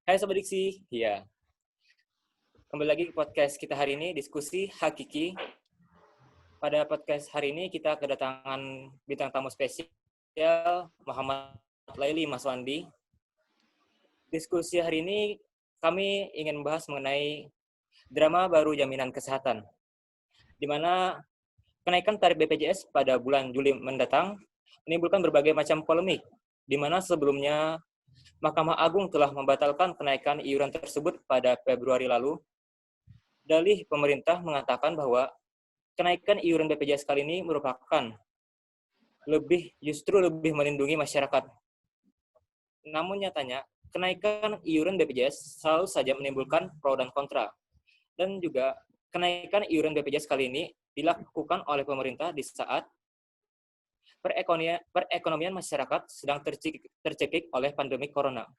Hai Sobat Diksi, ya. Kembali lagi ke podcast kita hari ini, diskusi hakiki. Pada podcast hari ini kita kedatangan bintang tamu spesial, Muhammad Laili Maswandi. Diskusi hari ini kami ingin membahas mengenai drama baru jaminan kesehatan, di mana kenaikan tarif BPJS pada bulan Juli mendatang menimbulkan berbagai macam polemik, di mana sebelumnya Mahkamah Agung telah membatalkan kenaikan iuran tersebut pada Februari lalu. Dalih pemerintah mengatakan bahwa kenaikan iuran BPJS kali ini merupakan justru lebih melindungi masyarakat. Namun nyatanya, kenaikan iuran BPJS selalu saja menimbulkan pro dan kontra. Dan juga kenaikan iuran BPJS kali ini dilakukan oleh pemerintah di saat perekonomian masyarakat sedang tercekik oleh pandemi corona.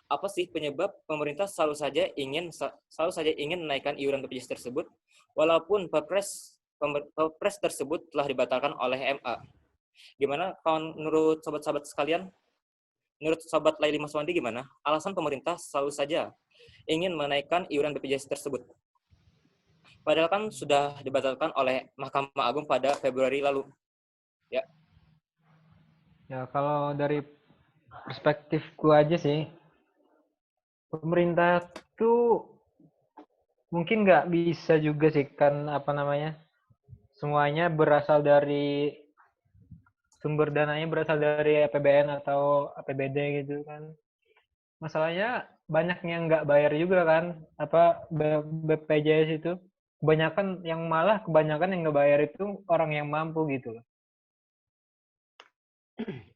Apa sih penyebab pemerintah selalu saja ingin menaikkan iuran BPJS tersebut, walaupun Perpres tersebut telah dibatalkan oleh MA? Gimana menurut sobat-sobat sekalian? Menurut Sobat Laili Maswandi gimana? Alasan pemerintah selalu saja ingin menaikkan iuran BPJS tersebut. Padahal kan sudah dibatalkan oleh Mahkamah Agung pada Februari lalu. Ya. Ya, kalau dari perspektifku aja sih, pemerintah tuh mungkin nggak bisa juga sih, kan semuanya berasal dari sumber dananya berasal dari APBN atau APBD gitu kan. Masalahnya banyak yang nggak bayar juga kan, BPJS itu. Kebanyakan yang nggak bayar itu orang yang mampu gitu loh.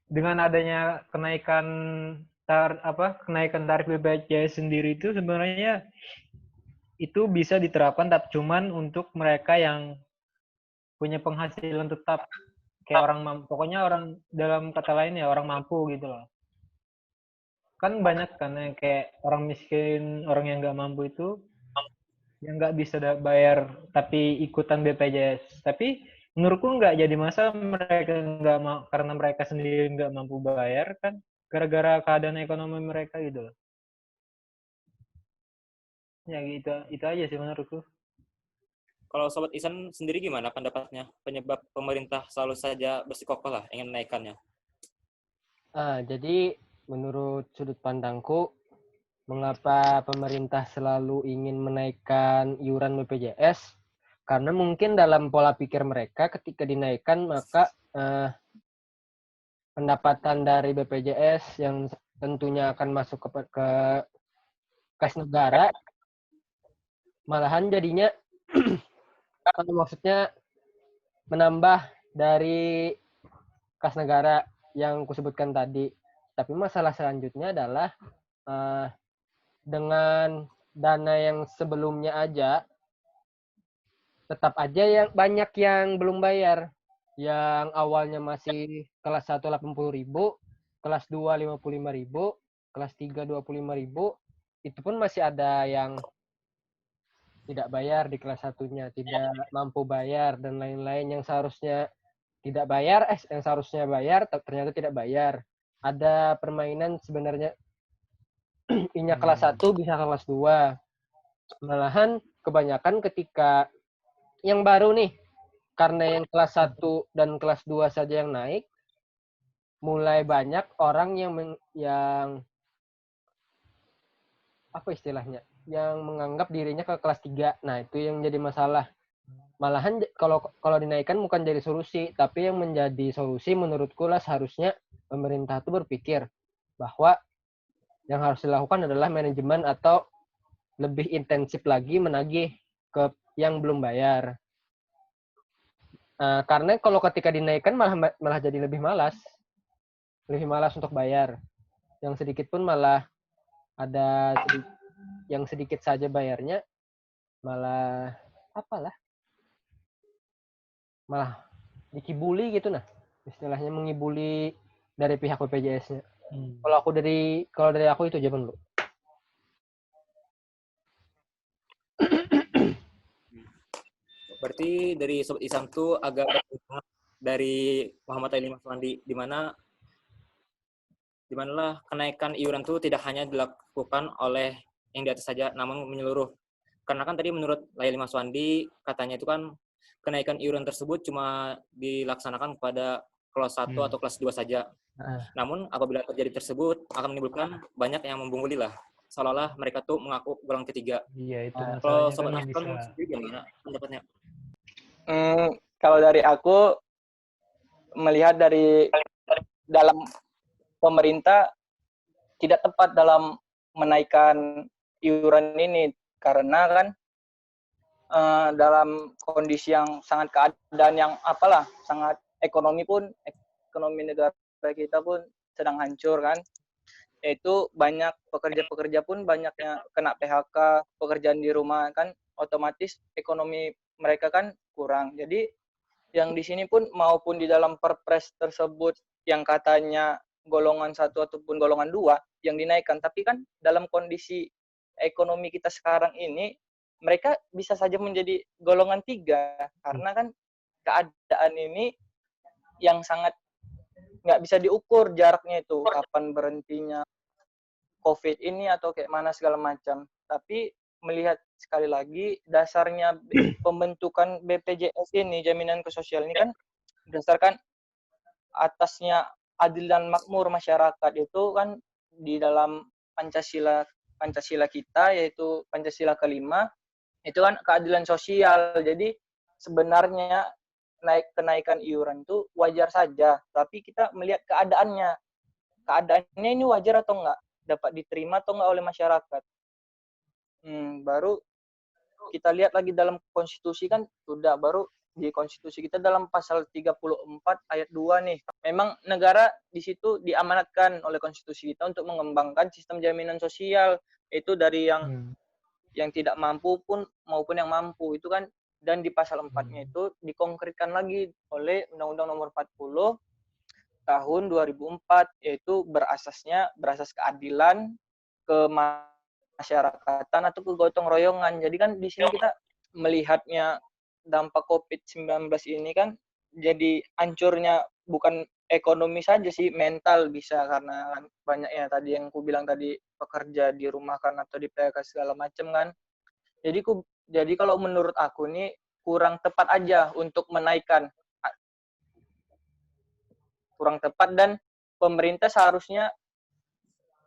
Dengan adanya kenaikan tarif BPJS sendiri itu sebenarnya itu bisa diterapkan, tapi cuman untuk mereka yang punya penghasilan tetap, kayak orang mampu, pokoknya orang, dalam kata lain ya orang mampu gitu loh. Kan banyak kan yang kayak orang miskin, orang yang nggak mampu itu yang nggak bisa bayar tapi ikutan BPJS. Tapi menurutku nggak jadi masalah mereka nggak mau, karena mereka sendiri nggak mampu bayar kan, gara-gara keadaan ekonomi mereka gitu loh. Ya gitu, itu aja sih menurutku. Kalau Sobat Isan sendiri gimana pendapatnya? Penyebab pemerintah selalu saja bersikukuh lah ingin menaikkannya. Jadi menurut sudut pandangku, mengapa pemerintah selalu ingin menaikkan iuran BPJS? Karena mungkin dalam pola pikir mereka ketika dinaikkan maka pendapatan dari BPJS yang tentunya akan masuk ke kas negara, malahan jadinya maksudnya menambah dari kas negara yang kusebutkan tadi. Tapi masalah selanjutnya adalah dengan dana yang sebelumnya aja, tetap aja yang banyak yang belum bayar. Yang awalnya masih kelas 1 80.000, kelas 2 55.000, kelas 3 25.000, itu pun masih ada yang tidak bayar di kelas satunya, tidak mampu bayar dan lain-lain, yang seharusnya tidak bayar, yang seharusnya bayar ternyata tidak bayar. Ada permainan sebenarnya, punya kelas 1 bisa kelas 2. Malahan kebanyakan ketika yang baru nih, karena yang kelas 1 dan kelas 2 saja yang naik, mulai banyak orang yang apa istilahnya, yang menganggap dirinya ke kelas 3. Nah, itu yang jadi masalah. Malahan kalau dinaikkan bukan jadi solusi, tapi yang menjadi solusi menurutku lah, seharusnya pemerintah itu berpikir bahwa yang harus dilakukan adalah manajemen atau lebih intensif lagi menagih ke yang belum bayar. Karena kalau ketika dinaikkan malah jadi lebih malas untuk bayar. Yang sedikit pun malah ada yang sedikit saja bayarnya malah malah dikibuli gitu, nah istilahnya mengibuli dari pihak BPJS-nya. Kalau dari aku itu aja dulu. Berarti dari Sobat Isan tuh agak dari Muhammad Laili Maswandi, di mana di manalah kenaikan iuran itu tidak hanya dilakukan oleh yang di atas saja, namun menyeluruh. Karena kan tadi menurut Laili Maswandi, katanya itu kan kenaikan iuran tersebut cuma dilaksanakan kepada kelas 1 atau kelas 2 saja. Namun apabila terjadi tersebut akan menimbulkan banyak yang membungkuli lah. Seolah-olah mereka tuh mengaku golongan ketiga. Iya, itu Kalau masalahnya Sobat kan Nasron bisa. sendiri gimana pendapatnya? Kalau dari aku melihat dari dalam pemerintah tidak tepat dalam menaikkan iuran ini karena kan dalam kondisi yang sangat keadaan yang sangat ekonomi negara kita pun sedang hancur kan, yaitu banyak pekerja-pekerja pun banyaknya kena PHK, pekerjaan di rumah kan, otomatis ekonomi mereka kan kurang. Jadi yang di sini pun maupun di dalam Perpres tersebut yang katanya golongan 1 ataupun golongan 2 yang dinaikkan, tapi kan dalam kondisi ekonomi kita sekarang ini mereka bisa saja menjadi golongan 3 karena kan keadaan ini yang sangat nggak bisa diukur jaraknya itu kapan berhentinya COVID ini atau kayak mana segala macam. Tapi melihat sekali lagi dasarnya pembentukan BPJS ini, jaminan sosial ini kan berdasarkan atasnya adil dan makmur masyarakat itu kan di dalam Pancasila kita, yaitu Pancasila kelima, itu kan keadilan sosial. Jadi sebenarnya kenaikan iuran itu wajar saja, tapi kita melihat keadaannya ini wajar atau enggak, dapat diterima atau enggak oleh masyarakat. Baru kita lihat lagi dalam konstitusi kan sudah, baru di konstitusi kita dalam pasal 34 ayat 2 nih. Memang negara di situ diamanatkan oleh konstitusi kita untuk mengembangkan sistem jaminan sosial, itu dari yang tidak mampu pun maupun yang mampu itu kan. Dan di pasal 4-nya itu dikonkretkan lagi oleh Undang-Undang Nomor 40 tahun 2004, yaitu berasas keadilan, kemasyarakatan atau kegotong royongan. Jadi kan di sini kita melihatnya dampak COVID-19 ini kan jadi hancurnya bukan ekonomi saja sih, mental bisa, karena banyaknya tadi yang aku bilang tadi, pekerja di rumah kan atau di PHK segala macam kan. Jadi kalau menurut aku nih kurang tepat aja untuk menaikkan. Kurang tepat, dan pemerintah seharusnya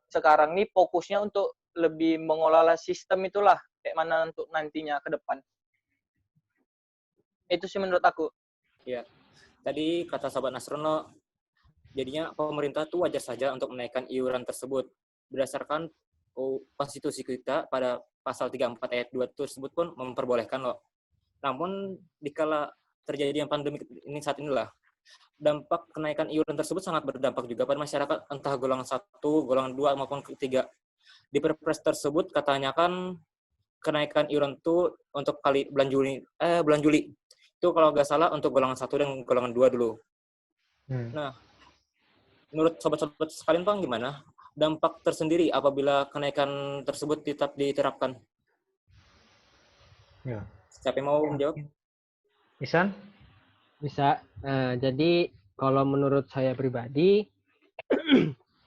sekarang nih fokusnya untuk lebih mengelola sistem itulah, kayak mana untuk nantinya ke depan. Itu sih menurut aku. Ya, tadi kata Sobat Nasrono, jadinya pemerintah tuh wajar saja untuk menaikkan iuran tersebut. Berdasarkan konstitusi kita pada pasal 34 ayat 2 tersebut pun memperbolehkan loh. Namun dikala terjadi yang pandemi ini saat inilah, dampak kenaikan iuran tersebut sangat berdampak juga pada masyarakat, entah golongan 1, golongan 2 maupun 3. Di Perpres tersebut katanya kan kenaikan iuran itu untuk bulan Juli. Itu kalau nggak salah untuk golongan 1 dan golongan 2 dulu. Nah, menurut sobat-sobat sekalian Bang, gimana dampak tersendiri apabila kenaikan tersebut tetap diterapkan? Ya. Siapa yang mau menjawab? Isan? Bisa. Nah, jadi kalau menurut saya pribadi,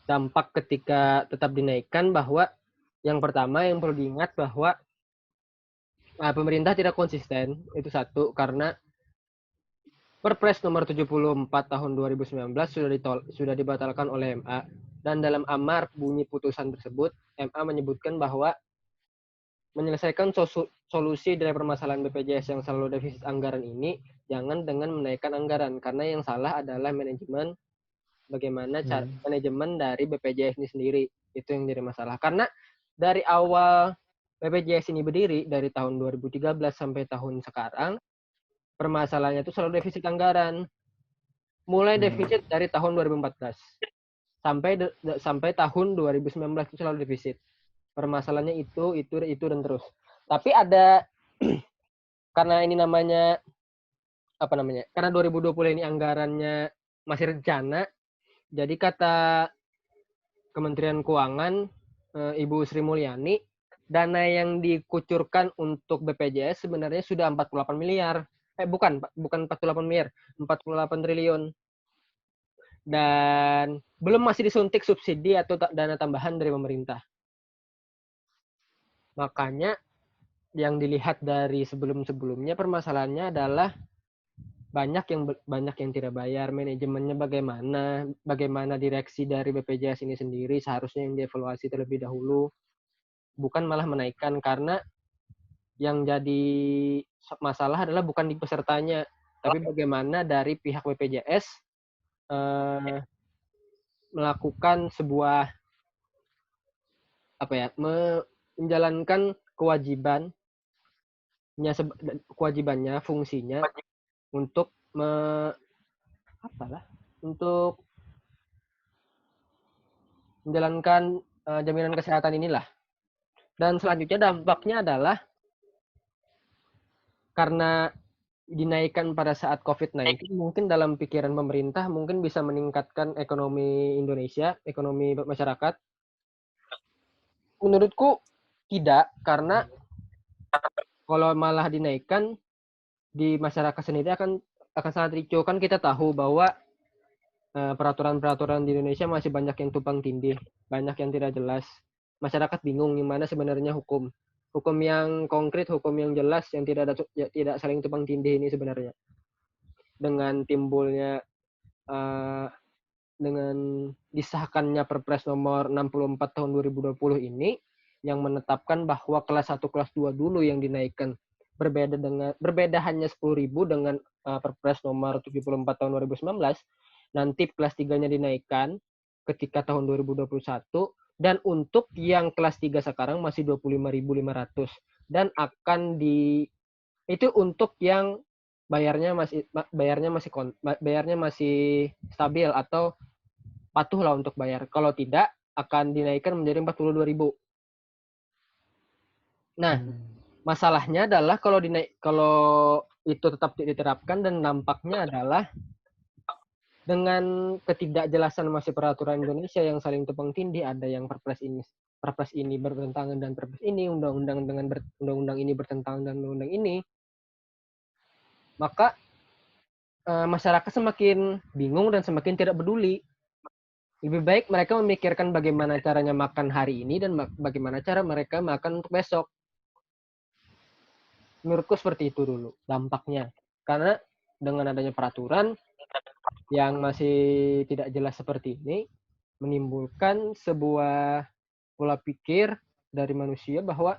dampak ketika tetap dinaikkan bahwa yang pertama yang perlu diingat bahwa pemerintah tidak konsisten, itu satu, karena Perpres nomor 74 tahun 2019 sudah dibatalkan oleh MA, dan dalam amar bunyi putusan tersebut, MA menyebutkan bahwa menyelesaikan solusi dari permasalahan BPJS yang selalu defisit anggaran ini jangan dengan menaikkan anggaran, karena yang salah adalah manajemen, bagaimana cara manajemen dari BPJS ini sendiri, itu yang jadi masalah. Karena dari awal BPJS ini berdiri dari tahun 2013 sampai tahun sekarang, permasalahannya itu selalu defisit anggaran. Mulai defisit dari tahun 2014 sampai tahun 2019 itu selalu defisit. Permasalahannya itu dan terus. Tapi ada karena ini namanya karena 2020 ini anggarannya masih rencana, jadi kata Kementerian Keuangan, Ibu Sri Mulyani, dana yang dikucurkan untuk BPJS sebenarnya sudah 48 miliar. Bukan 48 miliar, 48 triliun. dan belum masih disuntik subsidi atau dana tambahan dari pemerintah. Makanya yang dilihat dari sebelum-sebelumnya permasalahannya adalah banyak yang tidak bayar, manajemennya bagaimana direksi dari BPJS ini sendiri seharusnya yang dievaluasi terlebih dahulu, bukan malah menaikkan, karena yang jadi masalah adalah bukan di pesertanya, tapi bagaimana dari pihak BPJS melakukan sebuah menjalankan kewajibannya, fungsinya untuk untuk menjalankan jaminan kesehatan inilah. Dan selanjutnya dampaknya adalah karena dinaikkan pada saat COVID-19, mungkin dalam pikiran pemerintah mungkin bisa meningkatkan ekonomi Indonesia, ekonomi masyarakat. Menurutku tidak, karena kalau malah dinaikkan di masyarakat sendiri akan sangat ricu. Kan kita tahu bahwa peraturan-peraturan di Indonesia masih banyak yang tumpang tindih, banyak yang tidak jelas. Masyarakat bingung gimana sebenarnya hukum yang konkret, hukum yang jelas, yang tidak saling tumpang tindih ini sebenarnya. Dengan timbulnya dengan disahkannya Perpres nomor 64 tahun 2020 ini yang menetapkan bahwa kelas 1 kelas 2 dulu yang dinaikkan, berbeda hanya 10.000 dengan Perpres nomor 74 tahun 2019. Nanti kelas 3-nya dinaikkan ketika tahun 2021, dan untuk yang kelas 3 sekarang masih 25.500, dan akan itu untuk yang bayarnya masih stabil atau patuh lah untuk bayar. Kalau tidak, akan dinaikkan menjadi 42.000. Nah, masalahnya adalah kalau itu tetap diterapkan, dan dampaknya adalah dengan ketidakjelasan masih peraturan Indonesia yang saling tumpang tindih, ada yang perpres ini bertentangan dan perpres ini, undang-undang ini bertentangan dengan undang-undang ini, maka masyarakat semakin bingung dan semakin tidak peduli. Lebih baik mereka memikirkan bagaimana caranya makan hari ini dan bagaimana cara mereka makan untuk besok. Menurutku seperti itu dulu dampaknya. Karena dengan adanya peraturan yang masih tidak jelas seperti ini, menimbulkan sebuah pola pikir dari manusia bahwa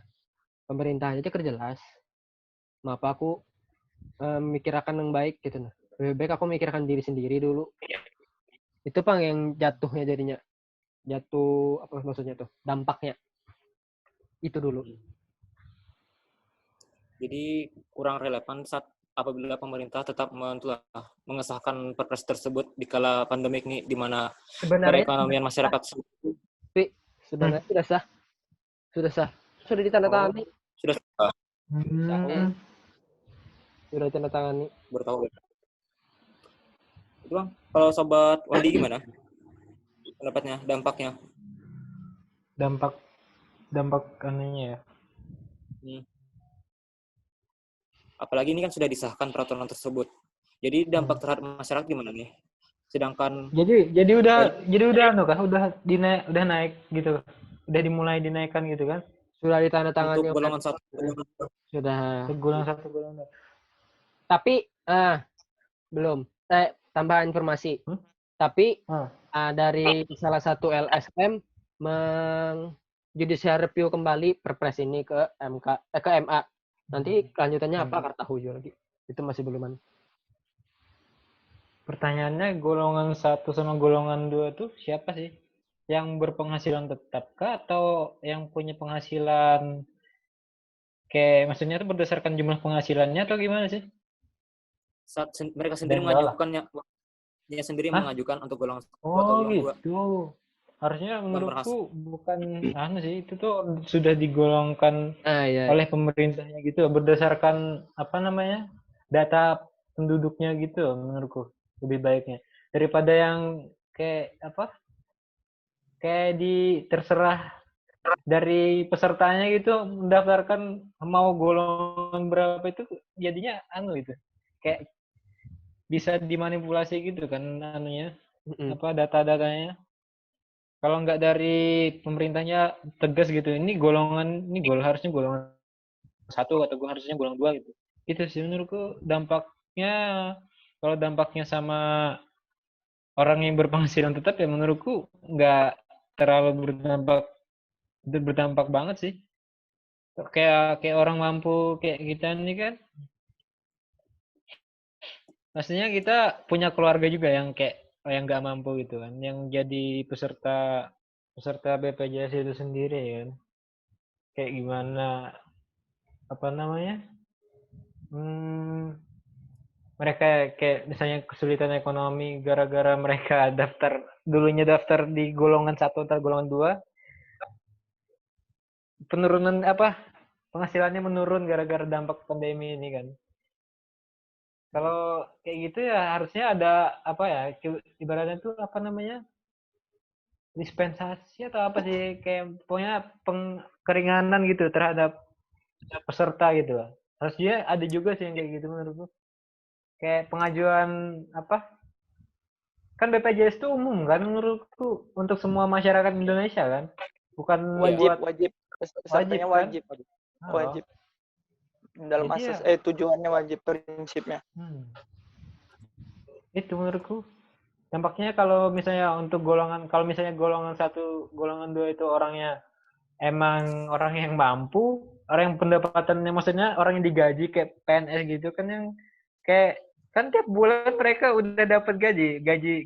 pemerintahnya itu jelas. Kenapa aku memikirkan yang baik gitu. Lebih baik aku memikirkan diri sendiri dulu. Itu yang jatuhnya jadinya. Jatuh, apa maksudnya tuh? Dampaknya. Itu dulu. Jadi kurang relevan saat apabila pemerintah tetap mengesahkan perpres tersebut di kala pandemik ini, di mana perekonomian masyarakat sebenarnya sudah sah. Sudah ditandatangani. Sudah sah. Sudah ditandatangani. Bertahu. Itu Bang, kalau Sobat Wandi gimana pendapatnya, dampaknya? Dampak anunya ya. Apalagi ini kan sudah disahkan peraturan tersebut. Jadi dampak terhadap masyarakat gimana nih? Sedangkan jadi udah naik gitu. Udah dimulai dinaikkan gitu kan? Sudah ditandatangani. Untuk golongan 1. Sudah. Golongan 1, golongan 2. Tapi belum. Tambahan informasi. Tapi dari salah satu LSM judicial review kembali perpres ini ke MA. Nanti lanjutannya apa nggak tahu juga lagi. Itu masih beluman. Pertanyaannya golongan 1 sama golongan 2 tuh siapa sih? Yang berpenghasilan tetap kah atau yang punya penghasilan kayak maksudnya itu berdasarkan jumlah penghasilannya atau gimana sih? Saat mereka sendiri mengajukannya mengajukan untuk golongan 1 atau golongan 2. Gitu. Harusnya menurutku bukan sih, itu tuh sudah digolongkan oleh pemerintahnya gitu berdasarkan data penduduknya gitu menurutku lebih baiknya daripada yang kayak terserah dari pesertanya gitu mendaftarkan mau golongan berapa, itu jadinya itu kayak bisa dimanipulasi gitu kan anunya. data-datanya. Kalau nggak dari pemerintahnya tegas gitu, ini harusnya golongan 1 atau harusnya golongan 2 gitu. Itu sih menurutku dampaknya, kalau dampaknya sama orang yang berpenghasilan tetap ya menurutku nggak terlalu berdampak banget sih. Kayak orang mampu kayak kita ini kan, pastinya kita punya keluarga juga yang yang nggak mampu gitu kan, yang jadi peserta BPJS itu sendiri kan. Kayak gimana, apa namanya, mereka kayak misalnya kesulitan ekonomi gara-gara mereka dulunya daftar di golongan 1 atau golongan 2, penurunan penghasilannya menurun gara-gara dampak pandemi ini kan. Kalau kayak gitu ya harusnya ada ibaratnya tuh dispensasi atau apa sih, kayak pokoknya keringanan gitu terhadap peserta gitu lah. Harusnya ada juga sih yang kayak gitu menurutku. Kayak pengajuan kan BPJS itu umum kan menurutku untuk semua masyarakat Indonesia kan, bukan buat Wajib. Pesertanya kan? Wajib. Dalam Jadi asas tujuannya wajib, prinsipnya. Itu menurutku dampaknya kalau misalnya golongan 1, golongan 2 itu orangnya emang orang yang mampu, orang yang pendapatannya maksudnya orang yang digaji kayak PNS gitu kan, yang kayak kan tiap bulan mereka udah dapat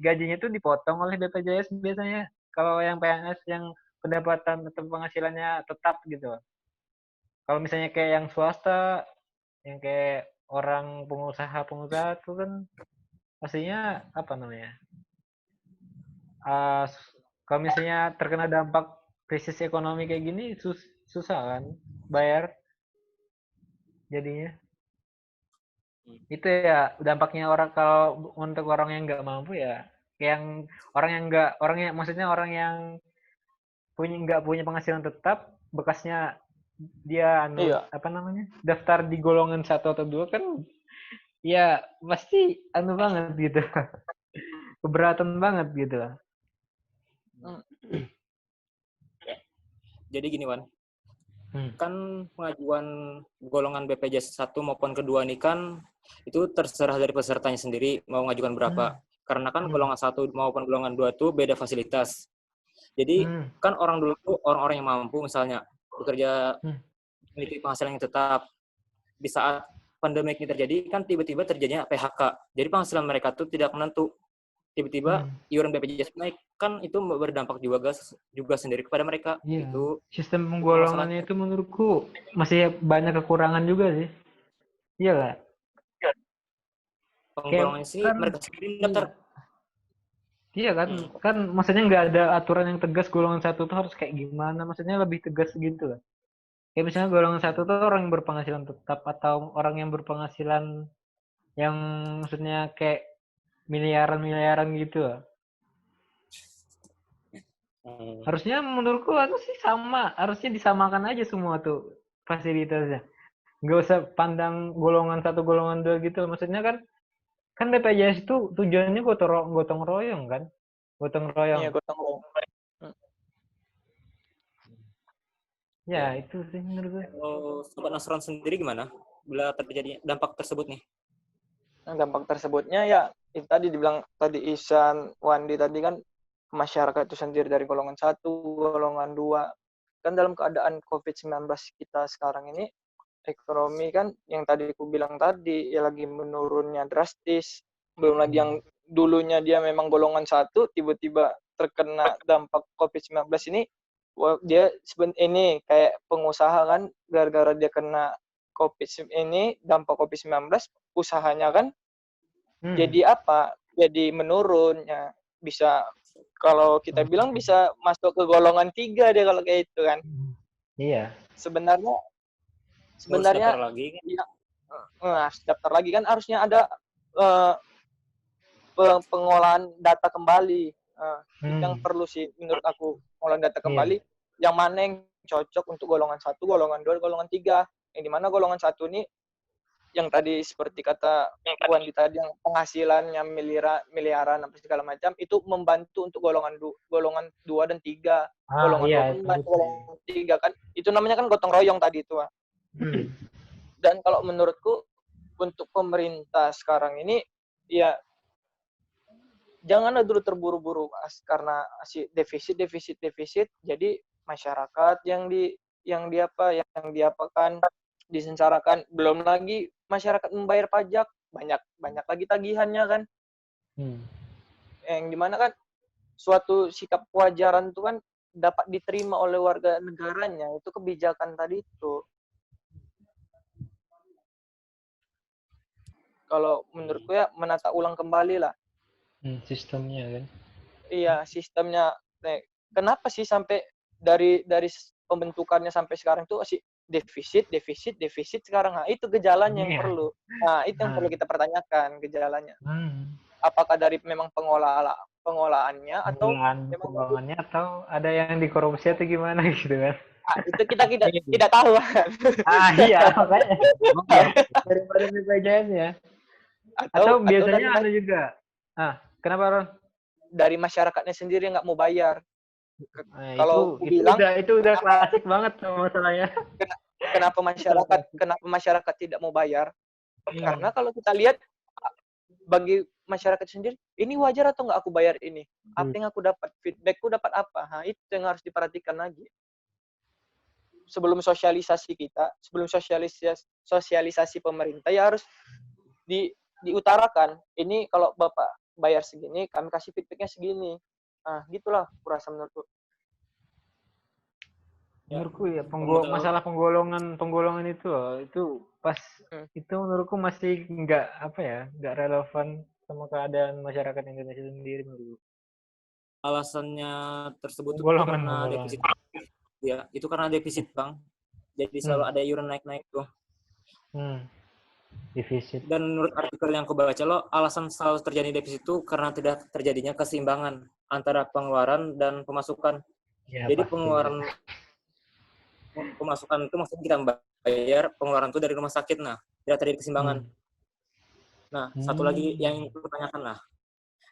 gajinya tuh dipotong oleh BPJS biasanya kalau yang PNS yang pendapatan atau penghasilannya tetap gitu. Kalau misalnya kayak yang swasta, yang kayak orang pengusaha itu kan pastinya kalau misalnya terkena dampak krisis ekonomi kayak gini susah kan bayar jadinya. Itu ya dampaknya kalau untuk orang yang nggak mampu ya, yang maksudnya orang yang nggak punya penghasilan tetap, bekasnya dia Iya. daftar di golongan 1 atau 2 kan ya pasti banget gitu. Keberatan banget gitu. Jadi gini, Wan. Kan pengajuan golongan BPJS 1 maupun kedua ini kan itu terserah dari pesertanya sendiri mau mengajukan berapa. Karena kan golongan 1 maupun golongan 2 itu beda fasilitas. Jadi kan orang dulu tuh orang-orang yang mampu misalnya bekerja memiliki penghasilan yang tetap. Di saat pandemi ini terjadi kan tiba-tiba terjadinya PHK. Jadi penghasilan mereka tuh tidak menentu. Tiba-tiba iuran BPJS naik, kan itu berdampak juga sendiri kepada mereka. Iya. Itu sistem penggolongannya itu menurutku masih banyak kekurangan juga sih. Iya nggak? Penggolongannya sih mereka sendiri daftar. Iya kan, kan maksudnya nggak ada aturan yang tegas golongan 1 tuh harus kayak gimana, maksudnya lebih tegas gitu lah. Kayak misalnya golongan 1 tuh orang yang berpenghasilan tetap atau orang yang berpenghasilan yang maksudnya kayak miliaran gitu lah. Harusnya menurutku harusnya disamakan aja semua tuh fasilitasnya. Nggak usah pandang golongan 1, golongan 2 gitu. Maksudnya kan BPJS itu tujuannya gotong royong kan? Gotong royong. Iya, gotong royong. Ya, itu sih menurut gue. Sobat Nasron sendiri gimana? Bila terjadi dampak tersebut nih? Nah, dampak tersebutnya ya itu tadi dibilang tadi Ihsan, Wandi tadi kan masyarakat itu sendiri dari golongan 1, golongan 2. Kan dalam keadaan COVID-19 kita sekarang ini, ekonomi kan yang tadi aku bilang tadi, ya lagi menurunnya drastis. Belum lagi yang dulunya dia memang golongan 1, tiba-tiba terkena dampak COVID-19 ini, dia ini kayak pengusaha kan, gara-gara dia kena dampak COVID-19, usahanya kan jadi jadi menurun ya, bisa kalau kita bilang bisa masuk ke golongan 3 dia kalau kayak itu kan. Iya. Sebenarnya daftar lagi kan? Ya, daftar lagi kan harusnya ada pengolahan data kembali. Yang perlu sih menurut aku, pengolahan data kembali yang mana yang cocok untuk golongan 1, golongan 2, golongan 3. Yang dimana golongan 1 ini yang tadi seperti kata Wandi tadi, yang penghasilannya miliaran apa segala macam, itu membantu untuk golongan 2 dan 3. Golongan 2 Iya, pun itu membantu betul. golongan 3 kan. Itu namanya kan gotong royong tadi itu. Hmm. Dan kalau menurutku untuk pemerintah sekarang ini ya janganlah dulu terburu-buru karena defisit jadi masyarakat yang diapakan disengsarakan, belum lagi masyarakat membayar pajak banyak lagi tagihannya kan, yang dimana kan suatu sikap kewajaran itu kan dapat diterima oleh warga negaranya, itu kebijakan tadi itu. Kalau menurutku ya menata ulang kembali lah Sistemnya kan. iya sistemnya. Kenapa sih sampai dari pembentukannya sampai sekarang tuh masih defisit sekarang? Nah, itu gejalanya yang perlu. Nah, itu yang perlu kita pertanyakan gejalanya. Apakah dari memang pengolahannya atau memang pengelolannya atau ada yang dikorupsi atau gimana gitu kan? itu kita tidak tahu. Iya makanya. Daripada BPJS ya. Atau biasanya ada juga. Kenapa Ron? Dari masyarakatnya sendiri nggak mau bayar. Kalau itu udah klasik banget masalahnya. Kenapa masyarakat tidak mau bayar? Karena kalau kita lihat bagi masyarakat sendiri, ini wajar atau nggak aku bayar ini? Apa yang aku dapat? Feedbackku dapat apa? Nah, itu yang harus diperhatikan lagi. Sebelum sosialisasi pemerintah ya harus diutarakan. Ini kalau Bapak bayar segini, kami kasih feedbacknya segini. Nah, gitulah kurasa menurutku. Menurutku ya masalah penggolongan itu pas itu menurutku masih nggak relevan sama keadaan masyarakat Indonesia sendiri menurutku. Alasannya tersebut karena defisit. Ya, itu karena defisit, Bang. Jadi selalu ada iuran naik-naik tuh. Defisit. Dan menurut artikel yang aku baca alasan selalu terjadi defisit itu karena tidak terjadinya keseimbangan antara pengeluaran dan pemasukan. Ya, jadi pemasukan itu maksudnya kita bayar, pengeluaran itu dari rumah sakit, tidak terjadi keseimbangan. Nah, satu lagi yang ingin aku tanyakan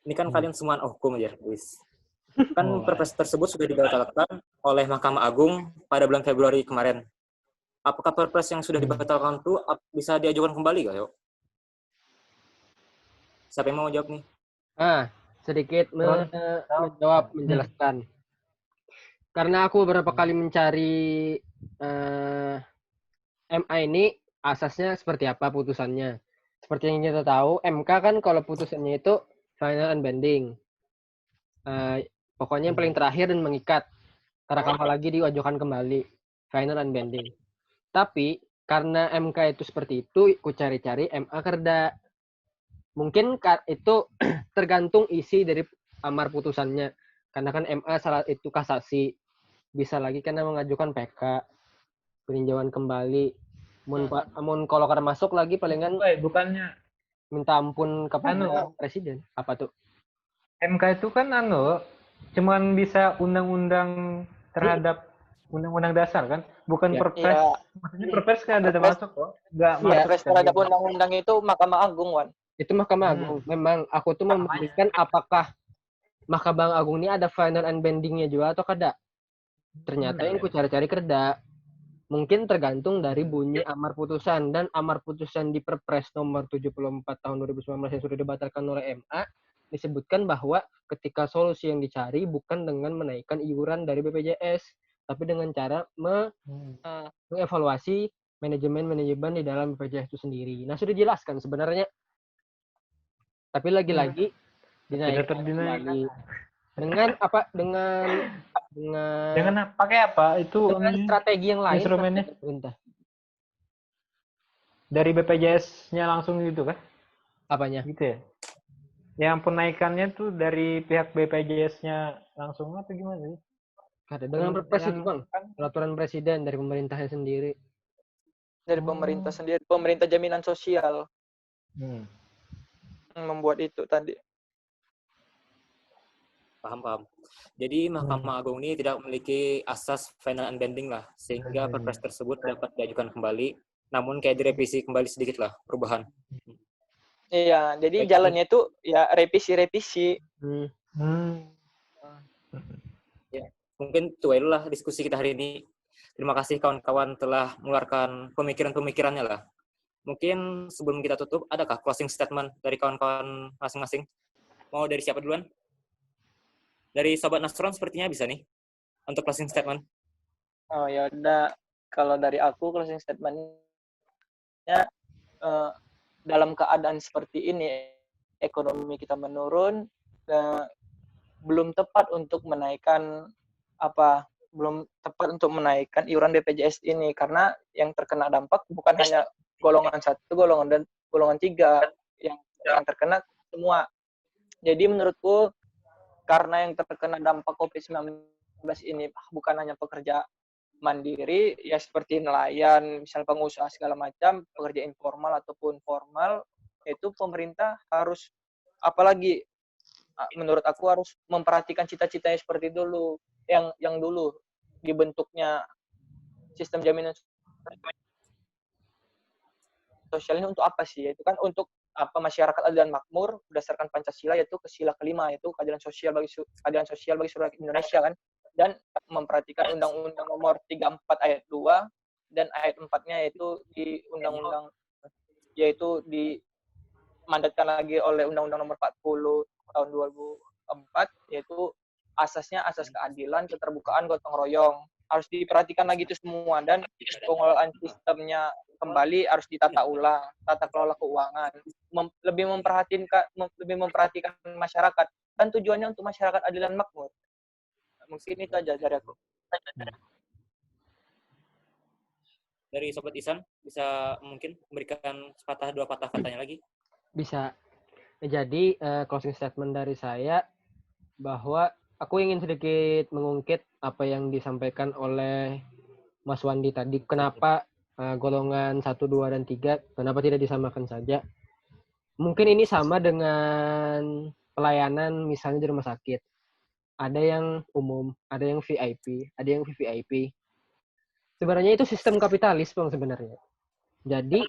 ini kan kalian semua hukum ya, guys. Kan perpres tersebut sudah dibatalkan oleh Mahkamah Agung pada bulan Februari kemarin. Apakah perpres yang sudah dibatalkan itu bisa diajukan kembali gak, yuk? Siapa yang mau jawab nih? Sedikit menjelaskan. Karena aku beberapa kali mencari MA ini asasnya seperti apa putusannya. Seperti yang kita tahu, MK kan kalau putusannya itu final and binding. Pokoknya yang paling terakhir dan mengikat. Karena lagi diajukan kembali. Final and binding. Tapi karena MK itu seperti itu, aku cari-cari MA kerda. Mungkin itu tergantung isi dari amar putusannya. Karena kan MA salah itu kasasi. Bisa lagi karena mengajukan PK. Peninjauan kembali. Kalau karena masuk lagi palingan bukannya minta ampun kepada presiden. Apa tuh? MK itu kan cuman bisa undang-undang terhadap undang-undang dasar kan, bukan perpres. Maksudnya perpres kan ada termasuk kok. Perpres terhadap undang-undang itu Mahkamah Agung, Wan. Itu Mahkamah Agung. Memang aku tuh memberikan apakah Mahkamah Agung ini ada final and binding-nya juga atau kada. Ternyata yang ku cari-cari kerda. Mungkin tergantung dari bunyi amar putusan, dan amar putusan di Perpres nomor 74 tahun 2019 yang sudah dibatalkan oleh MA disebutkan bahwa ketika solusi yang dicari bukan dengan menaikkan iuran dari BPJS, tapi dengan cara mengevaluasi manajemen di dalam BPJS itu sendiri. Nah, sudah dijelaskan sebenarnya. Tapi lagi-lagi dinaikkan kembali. Dengan apa? Dengan pakai apa? Itu dengan strategi yang lain. Instrumennya dari BPJS-nya langsung gitu kan? Apanya? Gitu ya? Yang penaikannya tuh dari pihak BPJS-nya langsung atau gimana sih? Ada dengan perpres itu, Bang. Peraturan presiden dari pemerintahnya sendiri. Dari pemerintah sendiri, pemerintah jaminan sosial. Membuat itu tadi. Paham. Jadi Mahkamah Agung ini tidak memiliki asas final and binding sehingga perpres tersebut dapat diajukan kembali namun kayak direvisi kembali sedikit lah perubahan. Iya, jadi Baik. jalannya itu ya revisi. Mungkin itu aja lah diskusi kita hari ini. Terima kasih kawan-kawan telah mengeluarkan pemikiran-pemikirannya lah. Mungkin sebelum kita tutup, adakah closing statement dari kawan-kawan masing-masing? Mau dari siapa duluan? Dari Sobat Nasron sepertinya bisa nih untuk closing statement. Oh ya udah, kalau dari aku closing statement-nya dalam keadaan seperti ini, ekonomi kita menurun, belum tepat untuk menaikkan iuran BPJS ini, karena yang terkena dampak bukan hanya golongan 1, golongan 3 yang terkena semua. Jadi menurutku karena yang terkena dampak COVID-19 ini bukan hanya pekerja mandiri ya seperti nelayan, misal pengusaha segala macam, pekerja informal ataupun formal, itu pemerintah harus apalagi menurut aku harus memperhatikan cita-citanya seperti dulu, yang dulu dibentuknya sistem jaminan sosial ini untuk apa sih? Itu kan untuk masyarakat adil dan makmur berdasarkan Pancasila, yaitu ke sila kelima, yaitu keadilan sosial bagi seluruh rakyat Indonesia kan, dan memperhatikan Undang-Undang Nomor 34 Ayat 2 dan Ayat 4-nya yaitu di Undang-Undang yaitu dimandatkan lagi oleh Undang-Undang Nomor 40 tahun 2004, yaitu asasnya asas keadilan, keterbukaan, gotong royong. Harus diperhatikan lagi itu semua, dan pengelolaan sistemnya kembali harus ditata ulang, tata kelola keuangan, lebih memperhatikan masyarakat, kan tujuannya untuk masyarakat adil dan makmur. Mungkin itu aja dari aku. Dari Sobat Isan, bisa mungkin memberikan sepatah dua patah katanya lagi? Bisa. Jadi closing statement dari saya bahwa aku ingin sedikit mengungkit apa yang disampaikan oleh Mas Wandi tadi. Kenapa golongan 1, 2, dan 3, kenapa tidak disamakan saja? Mungkin ini sama dengan pelayanan misalnya di rumah sakit. Ada yang umum, ada yang VIP, ada yang VVIP. Sebenarnya itu sistem kapitalis Bang sebenarnya. Jadi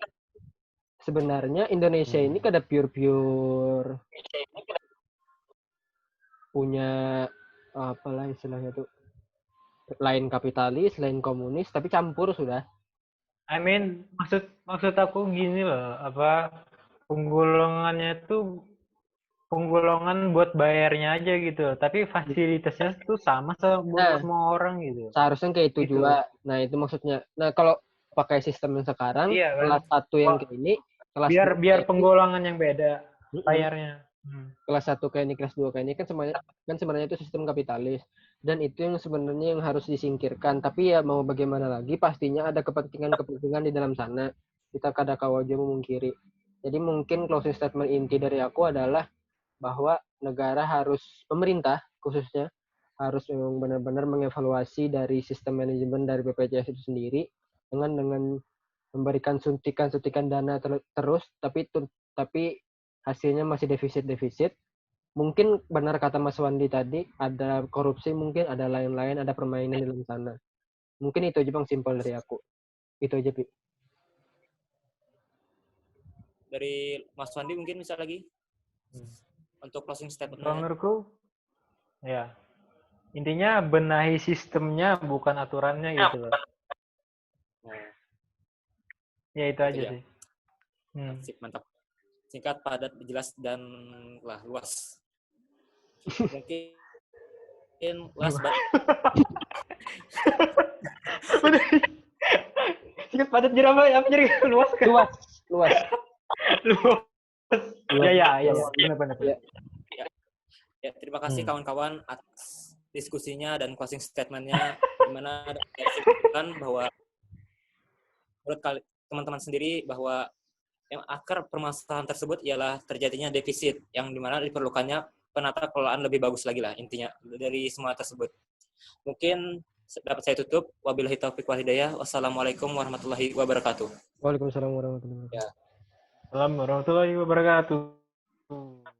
sebenarnya Indonesia ini kada pure punya apalah istilahnya tuh, lain kapitalis, lain komunis, tapi campur sudah. I mean, maksud aku gini loh, penggolongannya tuh penggolongan buat bayarnya aja gitu, tapi fasilitasnya tuh sama buat semua orang gitu. Seharusnya kayak itu Gitu. juga. Nah, itu maksudnya. Nah, kalau pakai sistem yang sekarang, Iya, kan? kelas 1 yang kayak ini, kelas biar 2 penggolongan yang beda bayarnya. Kelas 1 kayak ini, kelas 2 kayak ini kan sebenarnya itu sistem kapitalis, dan itu yang sebenarnya yang harus disingkirkan. Tapi ya mau bagaimana lagi, pastinya ada kepentingan di dalam sana. Kita kada kawaja memungkiri. Jadi mungkin closing statement inti dari aku adalah bahwa pemerintah khususnya harus memang benar-benar mengevaluasi dari sistem manajemen dari BPJS itu sendiri dengan memberikan suntikan dana terus, tapi hasilnya masih defisit. Mungkin benar kata Mas Wandi tadi, ada korupsi, mungkin ada lain-lain, ada permainan di dalam sana. Mungkin itu aja Bang, simpel dari aku. Itu aja, Pi. Dari Mas Wandi mungkin bisa lagi untuk closing statement. Menurutku, ya intinya benahi sistemnya bukan aturannya gitu loh. Ya itu aja sih. Sip, mantap. Singkat, padat, jelas, dan luas. Mungkin last but singkat, padat, jadi apa jadi luas kan? Luas. Ya, benar. Ya, terima kasih kawan-kawan atas diskusinya dan closing statement-nya, di mana disebutkan bahwa menurut teman-teman sendiri bahwa yang akar permasalahan tersebut ialah terjadinya defisit, yang dimana diperlukannya penata kelolaan lebih bagus lagi lah intinya dari semua tersebut. Mungkin dapat saya tutup. Wabillahi taufiq wal hidayah. Wassalamualaikum warahmatullahi wabarakatuh. Waalaikumsalam warahmatullahi wabarakatuh. Assalamualaikum warahmatullahi wabarakatuh.